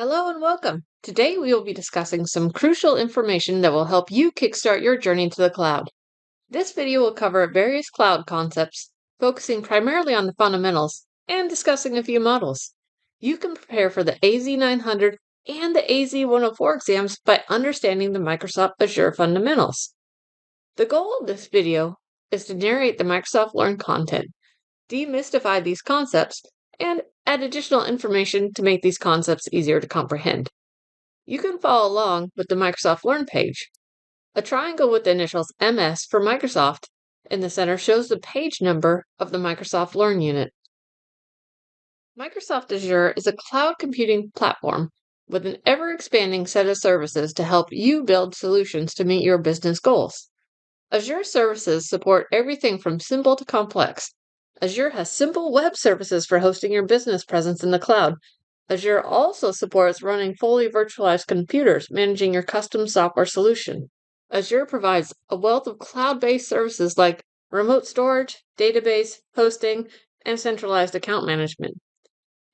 Hello and welcome. Today we will be discussing some crucial information that will help you kickstart your journey to the cloud. This video will cover various cloud concepts, focusing primarily on the fundamentals and discussing a few models. You can prepare for the AZ900 and the AZ104 exams by understanding the Microsoft Azure fundamentals. The goal of this video is to narrate the Microsoft Learn content, demystify these concepts, and add additional information to make these concepts easier to comprehend. You can follow along with the Microsoft Learn page. A triangle with the initials MS for Microsoft in the center shows the page number of the Microsoft Learn unit. Microsoft Azure is a cloud computing platform with an ever-expanding set of services to help you build solutions to meet your business goals. Azure services support everything from simple to complex. Azure has simple web services for hosting your business presence in the cloud. Azure also supports running fully virtualized computers, managing your custom software solution. Azure provides a wealth of cloud-based services like remote storage, database, hosting, and centralized account management.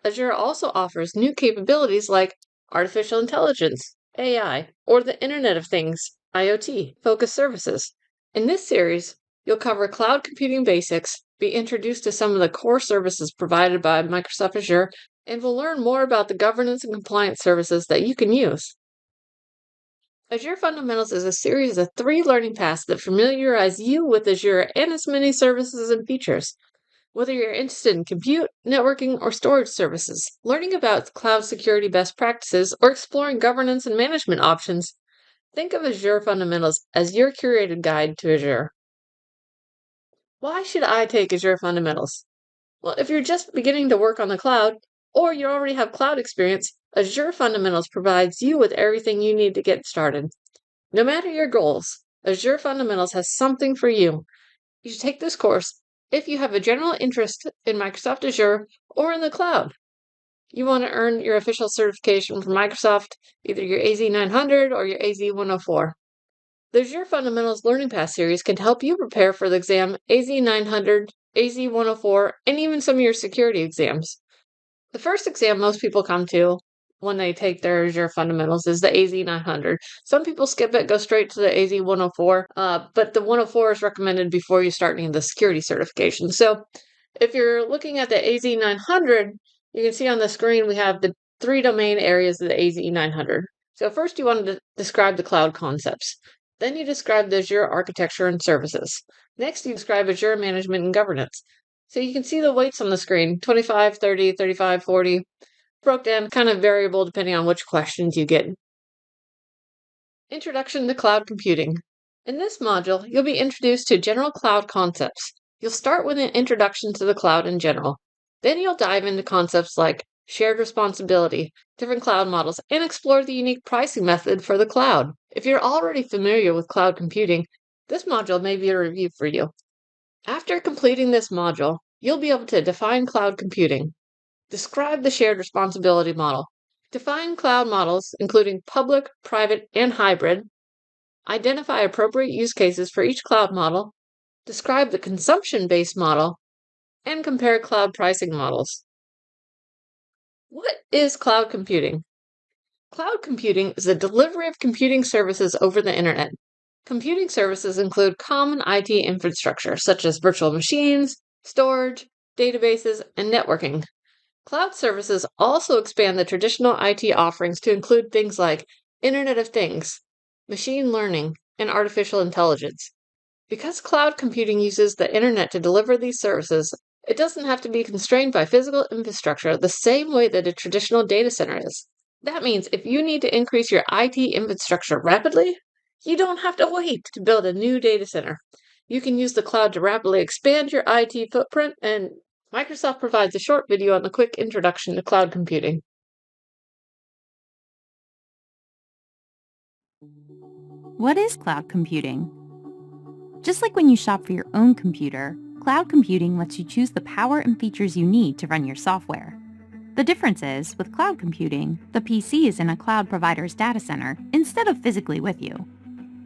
Azure also offers new capabilities like artificial intelligence, AI, or the Internet of Things, IoT-focused services. In this series, you'll cover cloud computing basics, be introduced to some of the core services provided by Microsoft Azure, and will learn more about the governance and compliance services that you can use. Azure Fundamentals is a series of 3 learning paths that familiarize you with Azure and its many services and features. Whether you're interested in compute, networking, or storage services, learning about cloud security best practices, or exploring governance and management options, think of Azure Fundamentals as your curated guide to Azure. Why should I take Azure Fundamentals? Well, if you're just beginning to work on the cloud, or you already have cloud experience, Azure Fundamentals provides you with everything you need to get started. No matter your goals, Azure Fundamentals has something for you. You should take this course if you have a general interest in Microsoft Azure or in the cloud. You want to earn your official certification from Microsoft, either your AZ900 or your AZ104. The Azure Fundamentals Learning Path series can help you prepare for the exam AZ900, AZ104, and even some of your security exams. The first exam most people come to when they take their Azure Fundamentals is the AZ900. Some people skip it, go straight to the AZ104, but the 104 is recommended before you start any of the security certification. So if you're looking at the AZ900, you can see on the screen we have the 3 domain areas of the AZ900. So first you want to describe the cloud concepts. Then you describe the Azure architecture and services. Next, you describe Azure management and governance. So you can see the weights on the screen, 25, 30, 35, 40, broke down kind of variable depending on which questions you get. Introduction to Cloud Computing. In this module, you'll be introduced to general cloud concepts. You'll start with an introduction to the cloud in general. Then you'll dive into concepts like shared responsibility, different cloud models, and explore the unique pricing method for the cloud. If you're already familiar with cloud computing, this module may be a review for you. After completing this module, you'll be able to define cloud computing, describe the shared responsibility model, define cloud models, including public, private, and hybrid, identify appropriate use cases for each cloud model, describe the consumption-based model, and compare cloud pricing models. What is cloud computing? Cloud computing is the delivery of computing services over the internet. Computing services include common IT infrastructure, such as virtual machines, storage, databases, and networking. Cloud services also expand the traditional IT offerings to include things like Internet of Things, machine learning, and artificial intelligence. Because cloud computing uses the internet to deliver these services, it doesn't have to be constrained by physical infrastructure the same way that a traditional data center is. That means if you need to increase your IT infrastructure rapidly, you don't have to wait to build a new data center. You can use the cloud to rapidly expand your IT footprint, and Microsoft provides a short video on the quick introduction to cloud computing. What is cloud computing? Just like when you shop for your own computer, cloud computing lets you choose the power and features you need to run your software. The difference is, with cloud computing, the PC is in a cloud provider's data center instead of physically with you.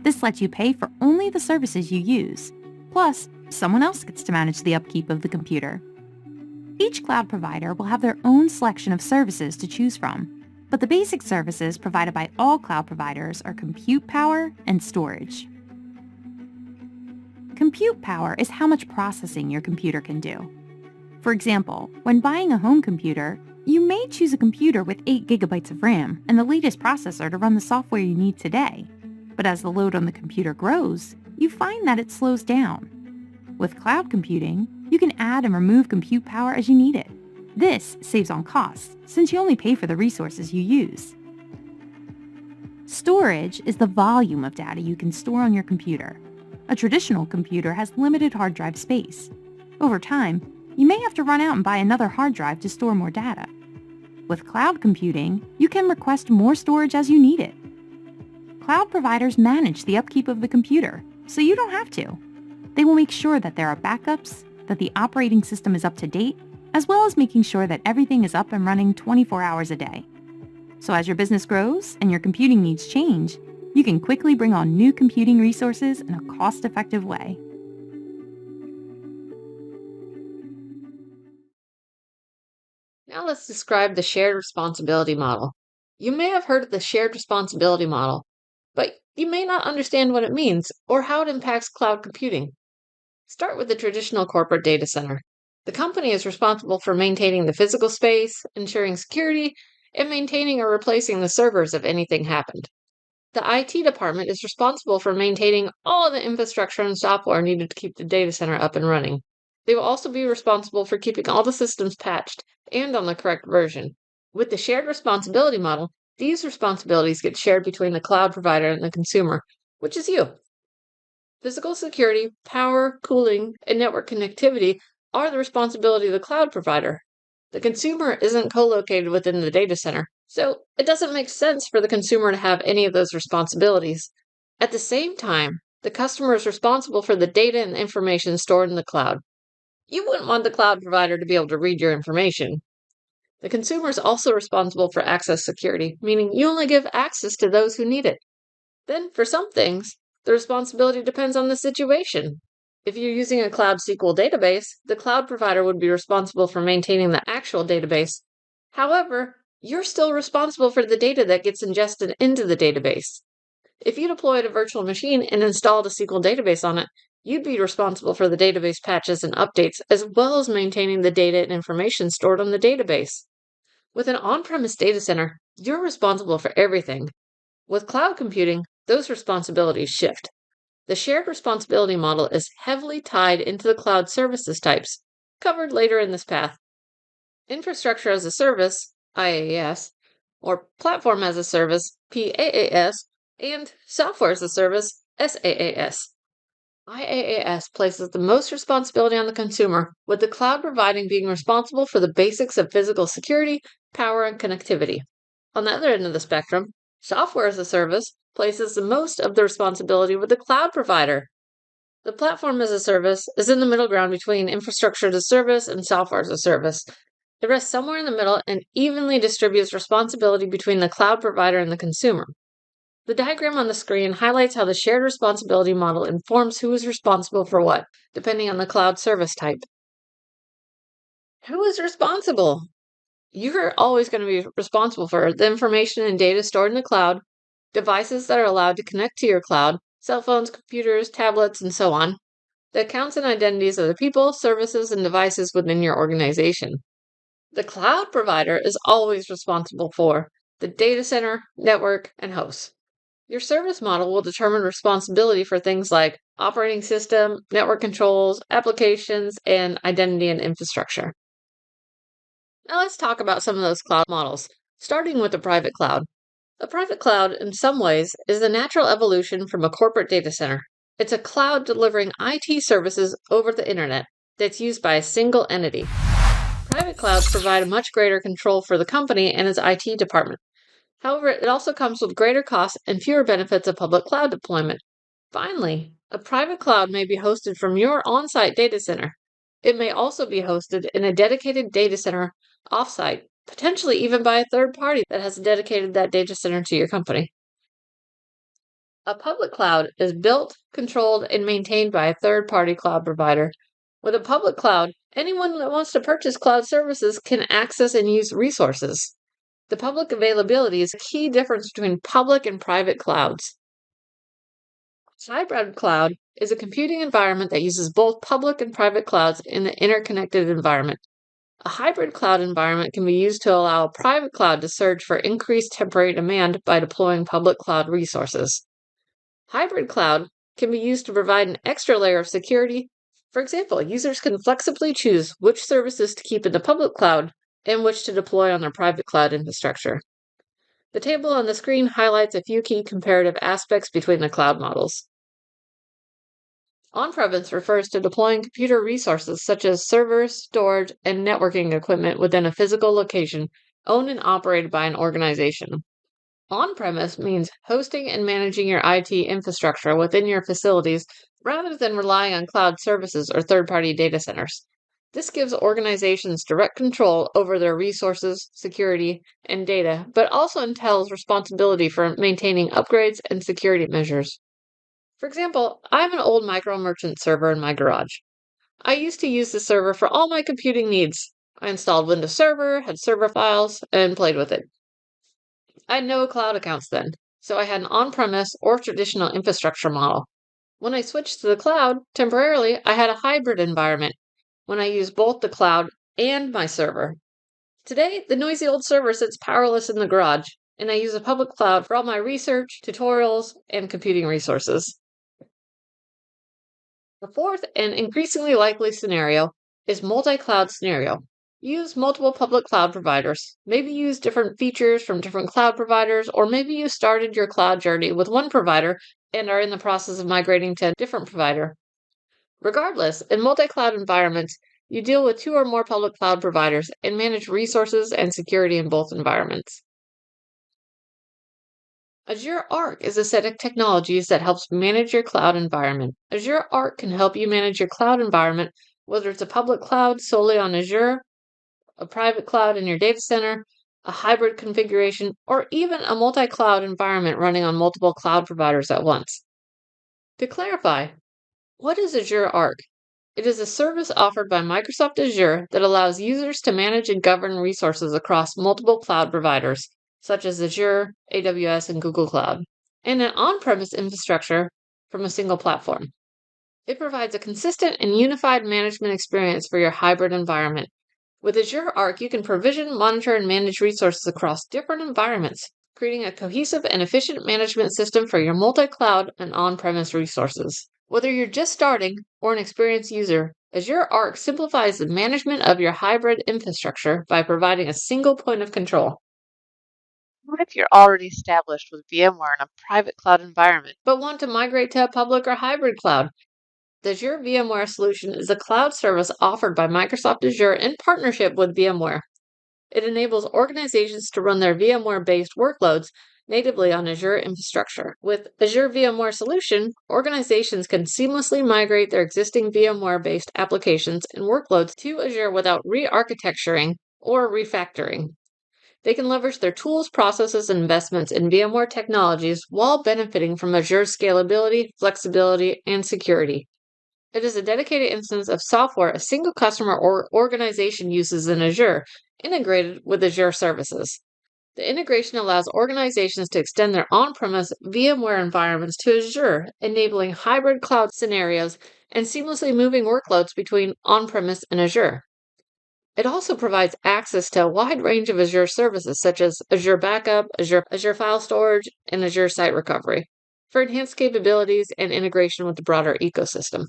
This lets you pay for only the services you use. Plus, someone else gets to manage the upkeep of the computer. Each cloud provider will have their own selection of services to choose from. But the basic services provided by all cloud providers are compute power and storage. Compute power is how much processing your computer can do. For example, when buying a home computer, you may choose a computer with 8 gigabytes of RAM and the latest processor to run the software you need today. But as the load on the computer grows, you find that it slows down. With cloud computing, you can add and remove compute power as you need it. This saves on costs, since you only pay for the resources you use. Storage is the volume of data you can store on your computer. A traditional computer has limited hard drive space. Over time, you may have to run out and buy another hard drive to store more data. With cloud computing, you can request more storage as you need it. Cloud providers manage the upkeep of the computer, so you don't have to. They will make sure that there are backups, that the operating system is up to date, as well as making sure that everything is up and running 24 hours a day. So as your business grows and your computing needs change, you can quickly bring on new computing resources in a cost-effective way. Now let's describe the shared responsibility model. You may have heard of the shared responsibility model, but you may not understand what it means or how it impacts cloud computing. Start with the traditional corporate data center. The company is responsible for maintaining the physical space, ensuring security, and maintaining or replacing the servers if anything happened. The IT department is responsible for maintaining all the infrastructure and software needed to keep the data center up and running. They will also be responsible for keeping all the systems patched and on the correct version. With the shared responsibility model, these responsibilities get shared between the cloud provider and the consumer, which is you. Physical security, power, cooling, and network connectivity are the responsibility of the cloud provider. The consumer isn't co-located within the data center, so it doesn't make sense for the consumer to have any of those responsibilities. At the same time, the customer is responsible for the data and information stored in the cloud. You wouldn't want the cloud provider to be able to read your information. The consumer is also responsible for access security, meaning you only give access to those who need it. Then, for some things, the responsibility depends on the situation. If you're using a Cloud SQL database, the cloud provider would be responsible for maintaining the actual database. However, you're still responsible for the data that gets ingested into the database. If you deployed a virtual machine and installed a SQL database on it, you'd be responsible for the database patches and updates, as well as maintaining the data and information stored on the database. With an on-premise data center, you're responsible for everything. With cloud computing, those responsibilities shift. The shared responsibility model is heavily tied into the cloud services types, covered later in this path. Infrastructure as a service, IaaS, or platform as a service, PaaS, and software as a service, SaaS. IaaS places the most responsibility on the consumer, with the cloud providing being responsible for the basics of physical security, power, and connectivity. On the other end of the spectrum, software as a service places the most of the responsibility with the cloud provider. The platform as a service is in the middle ground between infrastructure as a service and software as a service. It rests somewhere in the middle and evenly distributes responsibility between the cloud provider and the consumer. The diagram on the screen highlights how the shared responsibility model informs who is responsible for what, depending on the cloud service type. Who is responsible? You're always going to be responsible for the information and data stored in the cloud, devices that are allowed to connect to your cloud, cell phones, computers, tablets, and so on, the accounts and identities of the people, services, and devices within your organization. The cloud provider is always responsible for the data center, network, and hosts. Your service model will determine responsibility for things like operating system, network controls, applications, and identity and infrastructure. Now let's talk about some of those cloud models, starting with the private cloud. A private cloud, in some ways, is the natural evolution from a corporate data center. It's a cloud delivering IT services over the internet that's used by a single entity. Private clouds provide a much greater control for the company and its IT department. However, it also comes with greater costs and fewer benefits of public cloud deployment. Finally, a private cloud may be hosted from your on-site data center. It may also be hosted in a dedicated data center off-site, potentially even by a third party that has dedicated that data center to your company. A public cloud is built, controlled, and maintained by a third-party cloud provider. With a public cloud, anyone that wants to purchase cloud services can access and use resources. The public availability is a key difference between public and private clouds. Hybrid cloud is a computing environment that uses both public and private clouds in an interconnected environment. A hybrid cloud environment can be used to allow a private cloud to surge for increased temporary demand by deploying public cloud resources. Hybrid cloud can be used to provide an extra layer of security. For example, users can flexibly choose which services to keep in the public cloud and which to deploy on their private cloud infrastructure. The table on the screen highlights a few key comparative aspects between the cloud models. On-premise refers to deploying computer resources such as servers, storage, and networking equipment within a physical location owned and operated by an organization. On-premise means hosting and managing your IT infrastructure within your facilities rather than relying on cloud services or third-party data centers. This gives organizations direct control over their resources, security, and data, but also entails responsibility for maintaining upgrades and security measures. For example, I have an old micro merchant server in my garage. I used to use the server for all my computing needs. I installed Windows Server, had server files, and played with it. I had no cloud accounts then, so I had an on-premise or traditional infrastructure model. When I switched to the cloud, temporarily, I had a hybrid environment when I used both the cloud and my server. Today, the noisy old server sits powerless in the garage, and I use a public cloud for all my research, tutorials, and computing resources. The fourth and increasingly likely scenario is multi-cloud scenario. Use multiple public cloud providers. Maybe use different features from different cloud providers, or maybe you started your cloud journey with one provider and are in the process of migrating to a different provider. Regardless, in multi-cloud environments, you deal with two or more public cloud providers and manage resources and security in both environments. Azure Arc is a set of technologies that helps manage your cloud environment. Azure Arc can help you manage your cloud environment, whether it's a public cloud solely on Azure, a private cloud in your data center, a hybrid configuration, or even a multi-cloud environment running on multiple cloud providers at once. To clarify, what is Azure Arc? It is a service offered by Microsoft Azure that allows users to manage and govern resources across multiple cloud providers, such as Azure, AWS, and Google Cloud, and an on-premise infrastructure from a single platform. It provides a consistent and unified management experience for your hybrid environment. With Azure Arc, you can provision, monitor, and manage resources across different environments, creating a cohesive and efficient management system for your multi-cloud and on-premise resources. Whether you're just starting or an experienced user, Azure Arc simplifies the management of your hybrid infrastructure by providing a single point of control. What if you're already established with VMware in a private cloud environment? But want to migrate to a public or hybrid cloud? The Azure VMware solution is a cloud service offered by Microsoft Azure in partnership with VMware. It enables organizations to run their VMware-based workloads natively on Azure infrastructure. With Azure VMware Solution, organizations can seamlessly migrate their existing VMware-based applications and workloads to Azure without re-architecturing or refactoring. They can leverage their tools, processes, and investments in VMware technologies while benefiting from Azure's scalability, flexibility, and security. It is a dedicated instance of software a single customer or organization uses in Azure, integrated with Azure services. The integration allows organizations to extend their on-premise VMware environments to Azure, enabling hybrid cloud scenarios and seamlessly moving workloads between on-premise and Azure. It also provides access to a wide range of Azure services such as Azure Backup, Azure File Storage, and Azure Site Recovery for enhanced capabilities and integration with the broader ecosystem.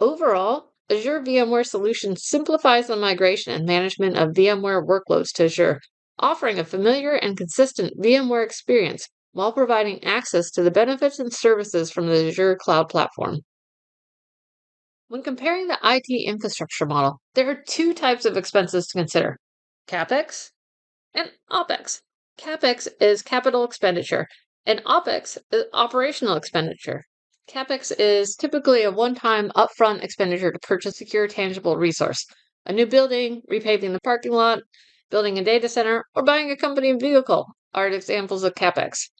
Overall, Azure VMware Solution simplifies the migration and management of VMware workloads to Azure, offering a familiar and consistent VMware experience while providing access to the benefits and services from the Azure cloud platform. When comparing the IT infrastructure model, there are two types of expenses to consider: CapEx and OpEx. CapEx is capital expenditure, and OpEx is operational expenditure. CapEx is typically a one-time upfront expenditure to purchase a secure, tangible resource. A new building, repaving the parking lot, building a data center, or buying a company vehicle are examples of CapEx.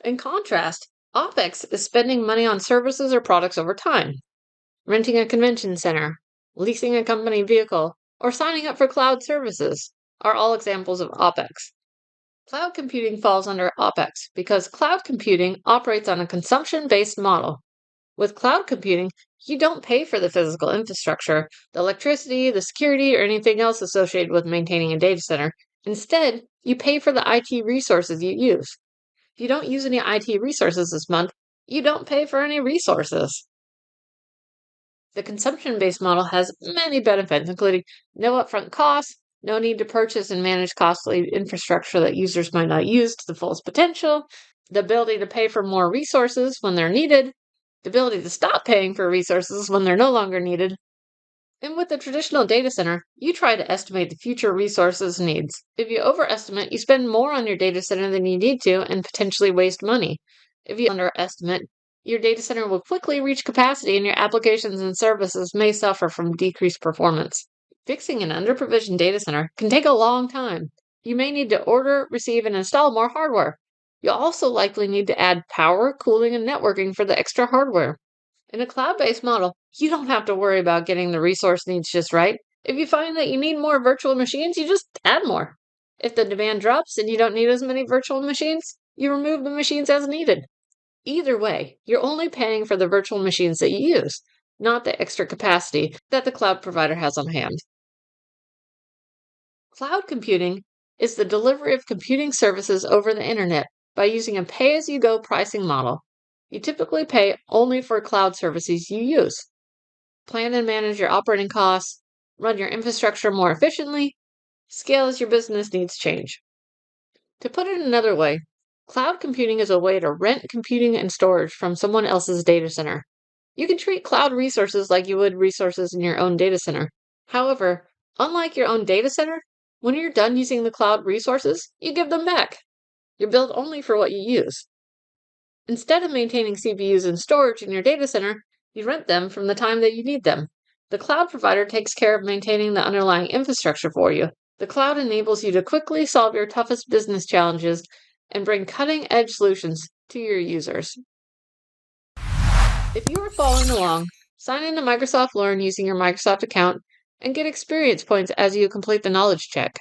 In contrast, OpEx is spending money on services or products over time. Renting a convention center, leasing a company vehicle, or signing up for cloud services are all examples of OpEx. Cloud computing falls under OpEx because cloud computing operates on a consumption-based model. With cloud computing, you don't pay for the physical infrastructure, the electricity, the security, or anything else associated with maintaining a data center. Instead, you pay for the IT resources you use. If you don't use any IT resources this month, you don't pay for any resources. The consumption-based model has many benefits, including no upfront costs, no need to purchase and manage costly infrastructure that users might not use to the fullest potential, the ability to pay for more resources when they're needed, the ability to stop paying for resources when they're no longer needed. And with the traditional data center, you try to estimate the future resources needs. If you overestimate, you spend more on your data center than you need to and potentially waste money. If you underestimate, your data center will quickly reach capacity and your applications and services may suffer from decreased performance. Fixing an under-provisioned data center can take a long time. You may need to order, receive, and install more hardware. You'll also likely need to add power, cooling, and networking for the extra hardware. In a cloud-based model, you don't have to worry about getting the resource needs just right. If you find that you need more virtual machines, you just add more. If the demand drops and you don't need as many virtual machines, you remove the machines as needed. Either way, you're only paying for the virtual machines that you use, not the extra capacity that the cloud provider has on hand. Cloud computing is the delivery of computing services over the internet by using a pay-as-you-go pricing model. You typically pay only for cloud services you use. Plan and manage your operating costs, run your infrastructure more efficiently, scale as your business needs change. To put it another way, cloud computing is a way to rent computing and storage from someone else's data center. You can treat cloud resources like you would resources in your own data center. However, unlike your own data center, when you're done using the cloud resources, you give them back. You're billed only for what you use. Instead of maintaining CPUs and storage in your data center, you rent them from the time that you need them. The cloud provider takes care of maintaining the underlying infrastructure for you. The cloud enables you to quickly solve your toughest business challenges and bring cutting-edge solutions to your users. If you are following along, sign into Microsoft Learn using your Microsoft account and get experience points as you complete the knowledge check.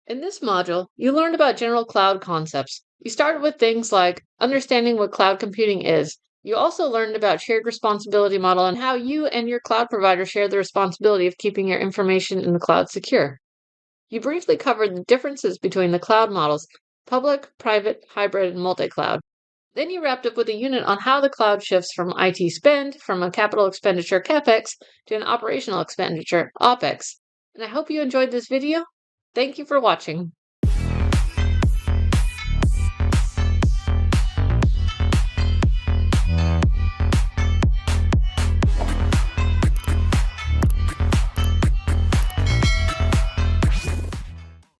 In this module, you learned about general cloud concepts. You started with things like understanding what cloud computing is. You also learned about shared responsibility model and how you and your cloud provider share the responsibility of keeping your information in the cloud secure. You briefly covered the differences between the cloud models, public, private, hybrid, and multi-cloud. Then you wrapped up with a unit on how the cloud shifts from IT spend, from a capital expenditure CapEx, to an operational expenditure OpEx. And I hope you enjoyed this video. Thank you for watching.